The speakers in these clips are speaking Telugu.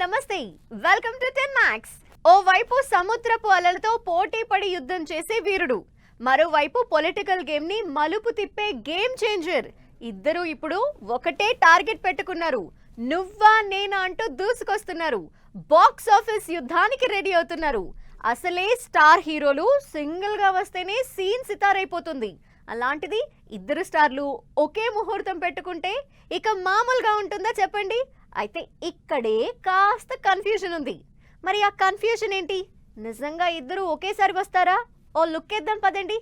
నమస్తే వెల్కమ్ టు 10 మ్యాక్స్. ఓవైపు సముద్రపు అలలతో పోటీ పడి యుద్ధం చేసే వీరుడు, మరోవైపు పొలిటికల్ గేమ్ ని మలుపు తిప్పే గేమ్ చేంజర్. ఇద్దరు ఇప్పుడు ఒకటే టార్గెట్ పెట్టుకున్నారు. నువ్వా నేనా అంటూ దూసుకొస్తున్నారు. బాక్స్ ఆఫీస్ యుద్ధానికి రెడీ అవుతున్నారు. అసలే స్టార్ హీరోలు సింగిల్ గా వస్తేనే సీన్ సితారైపోతుంది. అలాంటిది ఇద్దరు స్టార్లు ఒకే ముహూర్తం పెట్టుకుంటే ఇక మామూలుగా ఉంటుందా చెప్పండి? అయితే ఇక్కడే కాస్త కన్ఫ్యూజన్ ఉంది. మరి ఆ కన్ఫ్యూజన్ ఏంటి? నిజంగా ఇద్దరు ఒకేసారి వస్తారా? ఓ లుక్ ఇద్దాం పదండి.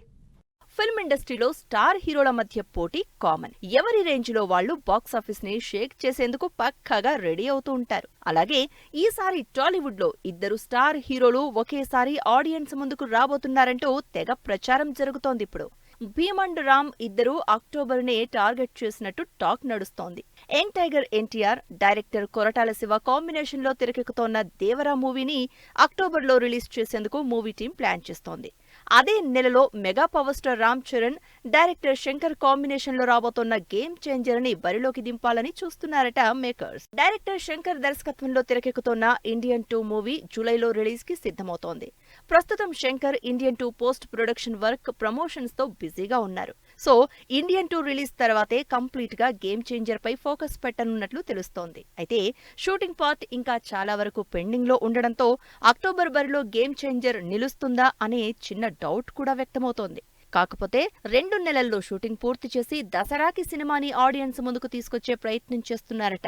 ఫిల్మ్ ఇండస్ట్రీలో స్టార్ హీరోల మధ్య పోటీ కామన్. ఎవరి రేంజ్ లో వాళ్లు బాక్సాఫీస్ ని షేక్ చేసేందుకు పక్కాగా రెడీ అవుతూ ఉంటారు. అలాగే ఈసారి టాలీవుడ్ లో ఇద్దరు స్టార్ హీరోలు ఒకేసారి ఆడియన్స్ ముందుకు రాబోతున్నారంటూ తెగ ప్రచారం జరుగుతోంది. ఇప్పుడు భీమ్ అండ్ రామ్ ఇద్దరు అక్టోబర్ నే టార్గెట్ చేసినట్టు టాక్ నడుస్తోంది. Young tiger NTR, director Koratala Shiva combination లో తెరకెక్కుతోన్న దేవరా మూవీని అక్టోబర్ లో రిలీజ్ చేసేందుకు మూవీ టీం ప్లాన్ చేస్తోంది. అదే నెలలో mega power star Ram Charan, director Shankar combination లో రాబోతోన్న గేమ్ చేంజర్ ని బరిలోకి దింపాలని చూస్తున్నారట మేకర్స్. డైరెక్టర్ శంకర్ దర్శకత్వంలో తెరకెక్కుతోన్న ఇండియన్ 2 మూవీ జూలైలో రిలీజ్ కి సిద్ధమవుతోంది. ప్రస్తుతం Shankar Indian 2 post production work, promotions తో బిజీగా ఉన్నారు. సో ఇండియన్ 2 రిలీజ్ తర్వాతే కంప్లీట్ గా గేమ్ చేంజర్ పై ఫోకస్ పెట్టనున్నట్లు తెలుస్తోంది. అయితే షూటింగ్ పార్ట్ ఇంకా చాలా వరకు పెండింగ్ లో ఉండడంతో అక్టోబర్ బరిలో గేమ్ చేంజర్ నిలుస్తుందా అనే చిన్న డౌట్ కూడా వ్యక్తమవుతోంది. కాకపోతే 2 నెలల్లో షూటింగ్ పూర్తి చేసి దసరాకి సినిమాని ఆడియన్స్ ముందుకు తీసుకొచ్చే ప్రయత్నం చేస్తున్నారట.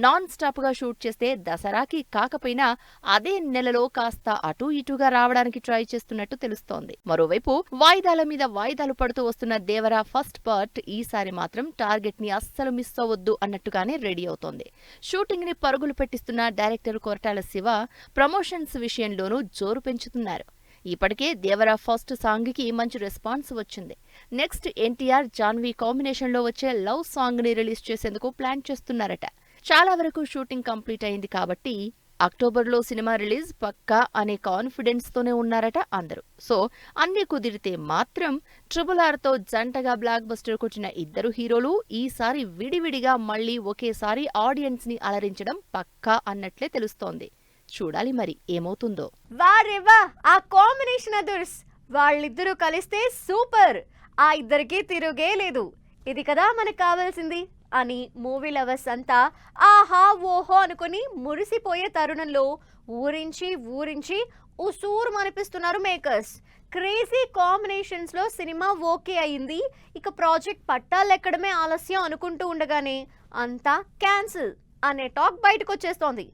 నాన్ స్టాప్ గా షూట్ చేస్తే దసరాకి కాకపోయినా అదే నెలలో కాస్త అటూ ఇటూగా రావడానికి ట్రై చేస్తున్నట్టు తెలుస్తోంది. మరోవైపు వాయిదాల మీద వాయిదాలు పడుతూ వస్తున్న దేవరా ఫస్ట్ పార్ట్ ఈసారి మాత్రం టార్గెట్ ని అస్సలు మిస్ అవ్వొద్దు అన్నట్టుగానే రెడీ అవుతోంది. షూటింగ్ ని పరుగులు పెట్టిస్తున్న డైరెక్టర్ కొరటాల శివ ప్రమోషన్స్ విషయంలోనూ జోరు పెంచుతున్నారు. ఇప్పటికే దేవరా ఫస్ట్ సాంగ్ కి మంచి రెస్పాన్స్ వచ్చింది. నెక్స్ట్ ఎన్టీఆర్, జాన్వీ కాంబినేషన్ లో వచ్చే లవ్ సాంగ్ ని రిలీజ్ చేసేందుకు ప్లాన్ చేస్తున్నారట. చాలా వరకు షూటింగ్ కంప్లీట్ అయింది కాబట్టి అక్టోబర్లో సినిమా రిలీజ్ పక్కా అనే కాన్ఫిడెన్స్ తోనే ఉన్నారట అందరూ. సో అన్ని కుదిరితే మాత్రం RRR తో జంటగా బ్లాక్ బస్టర్ కొట్టిన ఇద్దరు హీరోలు ఈసారి విడివిడిగా మళ్లీ ఒకేసారి ఆడియన్స్ ని అలరించడం పక్కా అన్నట్లే తెలుస్తోంది. చూడాలి మరి ఏమవుతుందో. వారెవా ఆ కాంబినేషన్ అదర్స్! వాళ్ళిద్దరూ కలిస్తే సూపర్! ఆ ఇద్దరికి తిరుగే లేదు. ఇది కదా మనకు కావాల్సింది అని మూవీ లవర్స్ అంతా ఆహా ఓహో అనుకుని మురిసిపోయే తరుణంలో ఊరించి ఉసూరు అనిపిస్తున్నారు మేకర్స్. క్రేజీ కాంబినేషన్స్ లో సినిమా ఓకే అయింది. ఇక ప్రాజెక్ట్ పట్టాలెక్కడమే ఆలస్యం అనుకుంటూ ఉండగానే అంతా క్యాన్సిల్ అనే టాక్ బయటకు వచ్చేస్తోంది.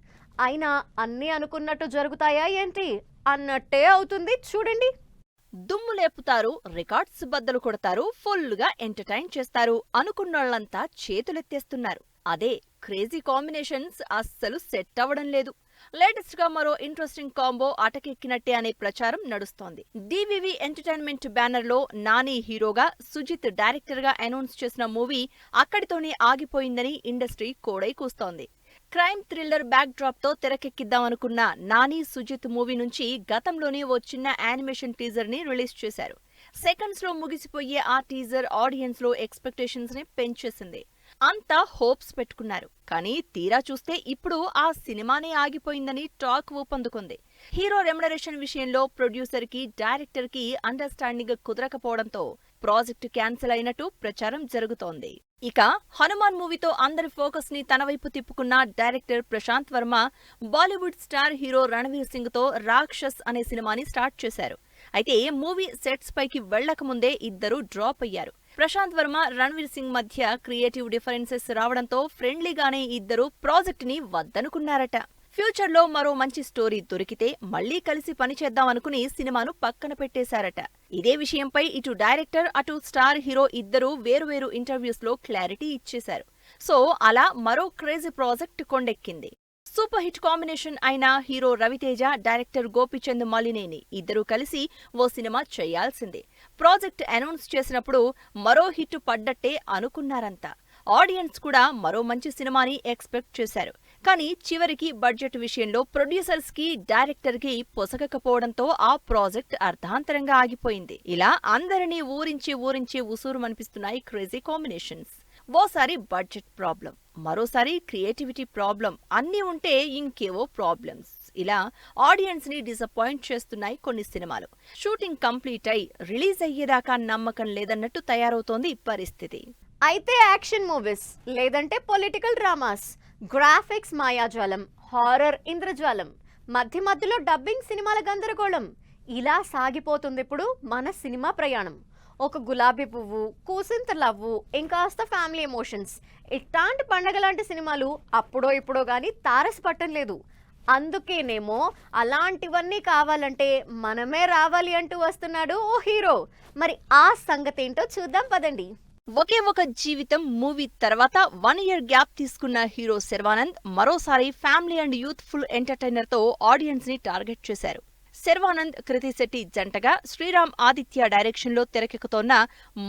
అయినా అన్నీ అనుకున్నట్టు జరుగుతాయా ఏంటి అన్నట్టే అవుతుంది చూడండి. దుమ్ము లేపుతారు, రికార్డ్స్ బద్దలు కొడతారు, ఫుల్ గా ఎంటర్టైన్ చేస్తారు అనుకున్నోళ్లంతా చేతులెత్తేస్తున్నారు. అదే క్రేజీ కాంబినేషన్స్ అస్సలు సెట్ అవ్వడం లేదు. లేటెస్ట్ గా మరో ఇంట్రెస్టింగ్ కాంబో అటకెక్కినట్టే అనే ప్రచారం నడుస్తోంది. డివివి ఎంటర్టైన్మెంట్ బ్యానర్ లో నాని హీరోగా, సుజిత్ డైరెక్టర్ గా అనౌన్స్ చేసిన మూవీ అక్కడితోనే ఆగిపోయిందని ఇండస్ట్రీ కోడై కూస్తోంది. క్రైమ్ థ్రిల్లర్ బ్యాక్ డ్రాప్ తో తెరకెక్కిద్దామనుకున్న నాని సుజిత్ మూవీ నుంచి గతంలోనే ఓ చిన్న యానిమేషన్ టీజర్ ని రిలీజ్ చేశారు. సెకండ్స్ లో ముగిసిపోయే ఆ టీజర్ ఆడియన్స్ లో ఎక్స్పెక్టేషన్స్ ని పెంచేసింది. అంతా హోప్స్ పెట్టుకున్నారు. కానీ తీరా చూస్తే ఇప్పుడు ఆ సినిమానే ఆగిపోయిందని టాక్ ఊపందుకుంది. హీరో రెమ్యునరేషన్ విషయంలో ప్రొడ్యూసర్ కి, డైరెక్టర్ కి అండర్స్టాండింగ్ కుదరకపోవడంతో ప్రాజెక్టు క్యాన్సిల్ అయినట్టు ప్రచారం జరుగుతోంది. ఇక హనుమాన్ మూవీతో అందరి ఫోకస్ ని తన వైపు తిప్పుకున్న director Prashanth Varma Bollywood star hero Ranveer Singh తో రాక్షస్ అనే సినిమాని స్టార్ట్ చేశారు. అయితే మూవీ సెట్స్ పైకి వెళ్లకముందే ఇద్దరు డ్రాప్ అయ్యారు. ప్రశాంత్ వర్మ, రణవీర్ సింగ్ మధ్య క్రియేటివ్ డిఫరెన్సెస్ రావడంతో ఫ్రెండ్లీగానే ఇద్దరు ప్రాజెక్ట్ ని వద్దనుకున్నారట. ఫ్యూచర్ లో మరో మంచి స్టోరీ దొరికితే మళ్లీ కలిసి పనిచేద్దామనుకుని సినిమాను పక్కన పెట్టేశారట. ఇదే విషయంపై ఇటు డైరెక్టర్, అటు స్టార్ హీరో ఇద్దరూ వేరువేరు ఇంటర్వ్యూస్ లో క్లారిటీ ఇచ్చేశారు. సో అలా మరో క్రేజీ ప్రాజెక్ట్ కొండెక్కింది. సూపర్ హిట్ కాంబినేషన్ అయిన హీరో రవితేజ, డైరెక్టర్ గోపీచంద్ మలినేని ఇద్దరూ కలిసి ఓ సినిమా చేయాల్సిందే. ప్రాజెక్ట్ అనౌన్స్ చేసినప్పుడు మరో హిట్ పడ్డట్టే అనుకున్నారంతా. ఆడియన్స్ కూడా మరో మంచి సినిమాని ఎక్స్పెక్ట్ చేశారు. కానీ చివరికి బడ్జెట్ విషయంలో ప్రొడ్యూసర్స్ కి, డైరెక్టర్ కి పొసగకపోవడంతో ఆ ప్రాజెక్ట్ అర్ధాంతరంగా ఆగిపోయింది. ఇలా అందరినీ ఊరించి ఉసూరుమనిపిస్తున్నాయి క్రేజీ కాంబినేషన్స్. ఓసారి బడ్జెట్ ప్రాబ్లం, మరోసారి క్రియేటివిటీ ప్రాబ్లం, అన్నీ ఉంటే ఇంకేవో ప్రాబ్లమ్స్. ఇలా ఆడియన్స్ ని డిసప్పాయింట్ చేస్తున్నాయి కొన్ని సినిమాలు. షూటింగ్ కంప్లీట్ అయి రిలీజ్ అయ్యేదాకా నమ్మకం లేదన్నట్టు తయారవుతోంది పరిస్థితి. అయితే యాక్షన్ మూవీస్, లేదంటే పొలిటికల్ డ్రామాస్, గ్రాఫిక్స్ మాయాజాలం, హారర్ ఇంద్రజాలం, మధ్య మధ్యలో డబ్బింగ్ సినిమాల గందరగోళం, ఇలా సాగిపోతుంది ఇప్పుడు మన సినిమా ప్రయాణం. ఒక గులాబీ పువ్వు, కూసింత లవ్వు, ఇంకాస్త ఫ్యామిలీ ఎమోషన్స్, ఇట్లాంటి పండగ లాంటి సినిమాలు అప్పుడో ఇప్పుడో గానీ తారసపట్టం లేదు. అందుకేనేమో అలాంటివన్నీ కావాలంటే మనమే రావాలి అంటూ వస్తున్నాడు ఓ హీరో. మరి ఆ సంగతి ఏంటో చూద్దాం పదండి. ఒకే ఒక జీవితం మూవీ తర్వాత 1 year గ్యాప్ తీసుకున్న హీరో శర్వానంద్ మరోసారి ఫ్యామిలీ అండ్ యూత్ఫుల్ ఎంటర్టైనర్ తో ఆడియన్స్ ని టార్గెట్ చేశారు. శర్వానంద్, కృతి శెట్టి జంటగా శ్రీరామ్ ఆదిత్య డైరెక్షన్ లో తెరకెక్కుతోన్న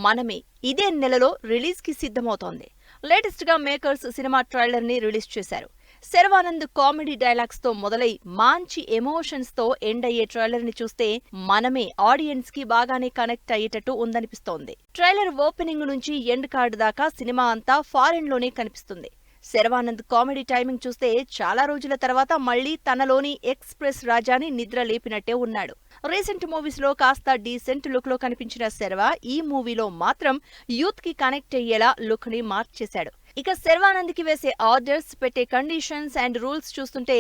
మనమే ఇదే నెలలో రిలీజ్ కి సిద్ధమవుతోంది. లేటెస్ట్ గా మేకర్స్ సినిమా ట్రైలర్ ని రిలీజ్ చేశారు. శర్వానంద్ కామెడీ డైలాగ్స్ తో మొదలై మంచి ఎమోషన్స్ తో ఎండ్ అయ్యే ట్రైలర్ ని చూస్తే మనమే ఆడియన్స్ కి బాగానే కనెక్ట్ అయ్యేటట్టు ఉందనిపిస్తోంది. ట్రైలర్ ఓపెనింగ్ నుంచి ఎండ్ కార్డ్ దాకా సినిమా అంతా ఫారెన్ లోనే కనిపిస్తుంది. శర్వానంద్ కామెడీ టైమింగ్ చూస్తే చాలా రోజుల తర్వాత మళ్లీ తనలోని ఎక్స్ప్రెస్ రాజాని నిద్ర లేపినట్టే ఉన్నాడు. రీసెంట్ మూవీస్ లో కాస్త డీసెంట్ లుక్ లో కనిపించిన శర్వా ఈ మూవీలో మాత్రం యూత్ కి కనెక్ట్ అయ్యేలా లుక్ ని మార్చేశాడు. ఇక శర్వానంద్ కి వేసే ఆర్డర్స్, పెట్టే కండిషన్స్ అండ్ రూల్స్ చూస్తుంటే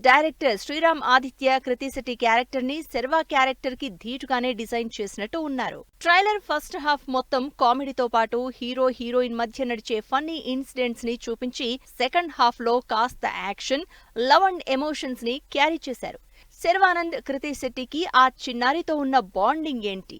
డైరెక్టర్ శ్రీరామ్ ఆదిత్య కృతి శెట్టి క్యారెక్టర్ ని శర్వా క్యారెక్టర్ కి ధీటుగానే డిజైన్ చేసినట్టు ఉన్నారు. ట్రైలర్ ఫస్ట్ హాఫ్ మొత్తం కామెడీతో పాటు హీరో హీరోయిన్ మధ్య నడిచే ఫన్నీ ఇన్సిడెంట్స్ ని చూపించి సెకండ్ హాఫ్ లో కాస్త యాక్షన్, లవ్ అండ్ ఎమోషన్స్ ని క్యారీ చేశారు. శర్వానంద్, కృతి శెట్టికి ఆ చిన్నారితో ఉన్న బాండింగ్ ఏంటి,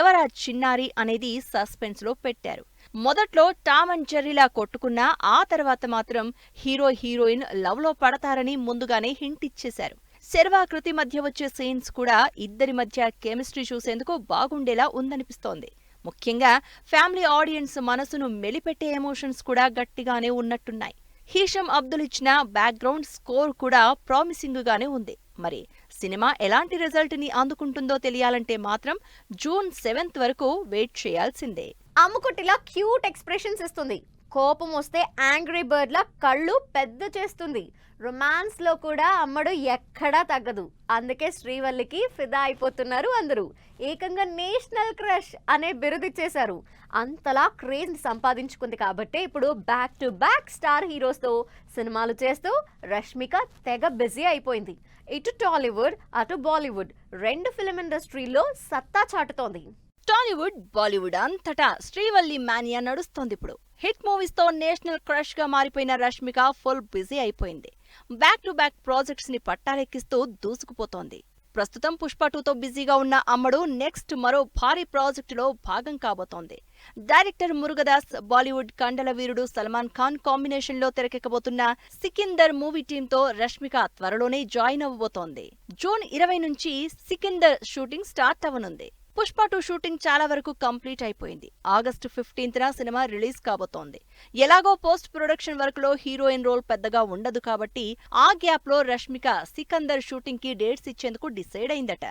ఎవరా చిన్నారి అనేది సస్పెన్స్ లో పెట్టారు. మొదట్లో టామ్ అండ్ జెర్రీలా కొట్టుకున్నా ఆ తర్వాత మాత్రం హీరో హీరోయిన్ లవ్ లో పడతారని ముందుగానే హింట్ ఇచ్చేశారు. శర్వా, కృతి మధ్య వచ్చే సీన్స్ కూడా ఇద్దరి మధ్య కెమిస్ట్రీ చూసేందుకు బాగుండేలా ఉందనిపిస్తోంది. ముఖ్యంగా ఫ్యామిలీ ఆడియన్స్ మనసును మెలిపెట్టే ఎమోషన్స్ కూడా గట్టిగానే ఉన్నట్టున్నాయి. హీషం అబ్దుల్ ఇచ్చిన బ్యాక్గ్రౌండ్ స్కోర్ కూడా ప్రామిసింగ్ గానే ఉంది. మరి సినిమా ఎలాంటి రిజల్ట్ ని అందుకుంటుందో తెలియాలంటే మాత్రం June 7th వరకు వెయిట్ చేయాల్సిందే. అమ్ముకుటిలా క్యూట్ ఎక్స్ప్రెషన్స్ ఇస్తుంది. కోపం వస్తే యాంగ్రీ బర్డ్ లా కళ్ళు పెద్ద చేస్తుంది. రొమాన్స్ లో కూడా అమ్మడు ఎక్కడా తగ్గదు. అందుకే శ్రీవల్లికి ఫిదా అయిపోతున్నారు అందరూ. ఏకంగా నేషనల్ క్రష్ అనే బిరుదిచ్చేశారు. అంతలా క్రేజ్ సంపాదించుకుంది కాబట్టి ఇప్పుడు back to back star heroes తో సినిమాలు చేస్తూ రష్మిక తెగ బిజీ అయిపోయింది. ఇటు టాలీవుడ్, అటు బాలీవుడ్ రెండు ఫిల్మ్ ఇండస్ట్రీలో సత్తా చాటుతోంది. టాలీవుడ్, బాలీవుడ్ అంతటా శ్రీవల్లి మానియా నడుస్తోంది. ఇప్పుడు హిట్ మూవీస్ తో నేషనల్ క్రష్ గా మారిపోయిన రష్మిక ఫుల్ బిజీ అయిపోయింది. బ్యాక్ టు బ్యాక్ ప్రాజెక్ట్స్ ని పట్టాలెక్కిస్తూ దూసుకుపోతోంది. ప్రస్తుతం పుష్ప 2తో బిజీగా ఉన్న అమ్మడు నెక్స్ట్ మరో భారీ ప్రాజెక్టులో భాగం కాబోతోంది. డైరెక్టర్ మురుగదాస్, బాలీవుడ్ కండల వీరుడు సల్మాన్ ఖాన్ కాంబినేషన్ లో తెరకెక్కబోతున్న సికిందర్ మూవీ టీమ్ తో రష్మిక త్వరలోనే జాయిన్ అవ్వబోతోంది. June 20 నుంచి సికిందర్ షూటింగ్ స్టార్ట్ అవ్వనుంది. పుష్ప 2 షూటింగ్ చాలా వరకు కంప్లీట్ అయిపోయింది. August 15న సినిమా రిలీజ్ కాబోతోంది. ఎలాగో పోస్ట్ ప్రొడక్షన్ వర్క్ లో హీరోయిన్ రోల్ పెద్దగా ఉండదు కాబట్టి ఆ గ్యాప్ లో రష్మిక సికందర్ షూటింగ్ కి డేట్స్ ఇచ్చేందుకు డిసైడ్ అయిందట.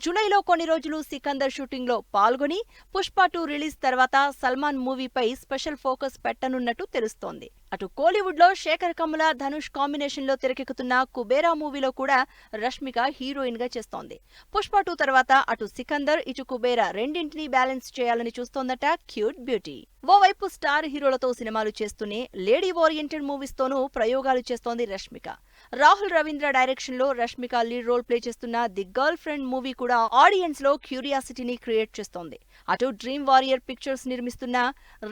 జూలైలో కొన్ని రోజులు సికందర్ షూటింగ్ లో పాల్గొని పుష్ప 2 రిలీజ్ తర్వాత సల్మాన్ మూవీపై స్పెషల్ ఫోకస్ పెట్టనున్నట్టు తెలుస్తోంది. అటు కోలీవుడ్ లో శేఖర్ కమ్ముల, ధనుష్ కాంబినేషన్ లో తెరకెక్కుతున్న కుబేరా మూవీలో కూడా రష్మిక హీరోయిన్ గా చేస్తోంది. పుష్ప 2 తర్వాత అటు సికందర్, ఇటు కుబేరా రెండింటినీ బ్యాలెన్స్ చేయాలని చూస్తోందట క్యూట్ బ్యూటీ. ఓవైపు స్టార్ హీరోలతో సినిమాలు చేస్తూనే లేడీ ఓరియంటెడ్ మూవీస్ తోనూ ప్రయోగాలు చేస్తోంది రష్మిక. రాహుల్ రవీంద్ర డైరెక్షన్ లో రష్మిక లీడ్ రోల్ ప్లే చేస్తున్న ది గర్ల్ ఫ్రెండ్ మూవీ కూడా ఆడియన్స్ లో క్యూరియాసిటీని క్రియేట్ చేస్తోంది. అటు డ్రీమ్ వారియర్ పిక్చర్స్ నిర్మిస్తున్న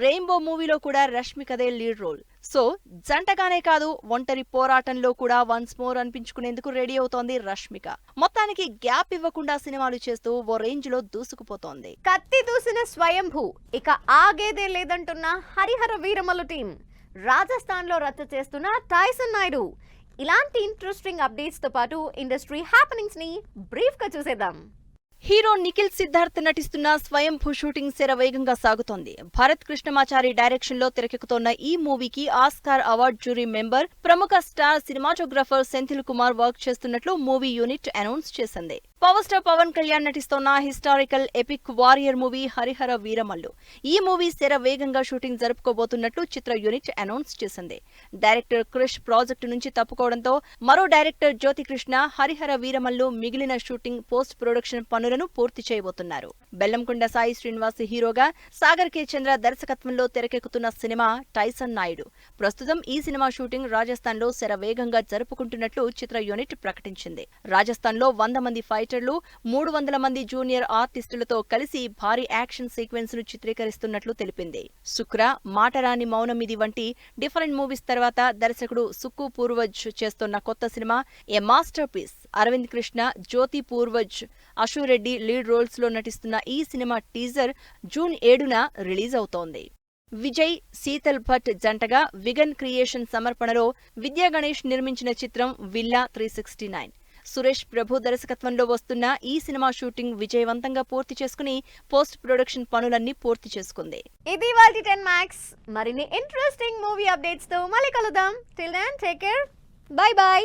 రెయిన్బో మూవీలో కూడా రష్మికదే లీడ్ రోల్. సో జంటగానే కాదు, ఒంటరి పోరాటంలో కూడా వన్స్ మోర్ అనిపించుకునేందుకు రెడీ అవుతోంది రష్మిక. మొత్తానికి గ్యాప్ ఇవ్వకుండా సినిమాలు చేస్తూ ఓ రేంజ్ లో దూసుకుపోతోంది. కత్తి దూసిన స్వయంభూ, ఇక ఆగేదే లేదంటున్న హరిహర వీరమలు టీం, రాజస్థాన్ లో రచ్చ చేస్తున్న టైసన్ నాయుడు, ఇలాంటి ఇంట్రెస్టింగ్ అప్డేట్స్ తో పాటు ఇండస్ట్రీ హ్యాపెనింగ్స్ ని బ్రీఫ్ గా చూసేద్దాం. హీరో నిఖిల్ సిద్ధార్థ్ నటిస్తున్న స్వయంభూ షూటింగ్ శరవేగంగా సాగుతోంది. భరత్ కృష్ణమాచారి డైరెక్షన్ లో తెరకెక్కుతోన్న ఈ మూవీకి ఆస్కార్ అవార్డ్ జ్యూరీ మెంబర్, ప్రముఖ star cinematographer Senthil Kumar work చేస్తున్నట్లు మూవీ యూనిట్ అనౌన్స్ చేసింది. పవర్ స్టార్ పవన్ కళ్యాణ్ నటిస్తోన్న historical epic warrior movie Harihara Veeramallu. ఈ మూవీ శర వేగంగా షూటింగ్ జరుపుకోబోతున్నట్లు చిత్ర యూనిట్ అనౌన్స్ చేసింది. డైరెక్టర్ క్రిష్ ప్రాజెక్టు నుంచి తప్పుకోవడంతో మరో డైరెక్టర్ జ్యోతికృష్ణ హరిహర వీరమల్లు మిగిలిన షూటింగ్ పోస్ట్ ప్రొడక్షన్ పనులను పూర్తి చేయబోతున్నారు. బెల్లంకొండ సాయి శ్రీనివాస్ హీరోగా, సాగర్ కే చంద్ర దర్శకత్వంలో తెరకెక్కుతున్న సినిమా టైసన్ నాయుడు. ప్రస్తుతం ఈ సినిమా షూటింగ్ రాజస్థాన్ లో శర వేగంగా జరుపుకుంటున్నట్లు చిత్ర యూనిట్ ప్రకటించింది. రాజస్థాన్ లో 100 మంది ఫైటర్లు, 300 మంది జూనియర్ ఆర్టిస్టులతో కలిసి భారీ యాక్షన్ సీక్వెన్స్ ను చిత్రీకరిస్తున్నట్లు తెలిపింది. శుక్ర, మాటరాని మౌనమిది వంటి డిఫరెంట్ మూవీస్ తర్వాత దర్శకుడు సుక్కు పూర్వజ్ చేస్తున్న కొత్త సినిమా ఏ మాస్టర్ పీస్. అరవింద్ కృష్ణ, జ్యోతి పూర్వజ్, అశురెడ్డి లీడ్ రోల్స్ లో నటిస్తున్న ఈ సినిమా టీజర్ జూన్ 7న రిలీజ్ అవుతోంది. విజయ్, శీతల్ భట్ జంటగా విగన్ క్రియేషన్ సమర్పణలో విద్యా గణేష్ నిర్మించిన చిత్రం విల్లా 369. సురేష్ ప్రభు దర్శకత్వంలో వస్తున్న ఈ సినిమా షూటింగ్ విజయవంతంగా పూర్తి చేసుకుని పోస్ట్ ప్రొడక్షన్ పనులన్నీ పూర్తి చేసుకుంది. ఇది వాల్టి 10 మ్యాక్స్. మరిన్ని ఇంట్రెస్టింగ్ మూవీ అప్డేట్స్ తో మళ్ళీ కలుద్దాం. Till then take care. Bye by.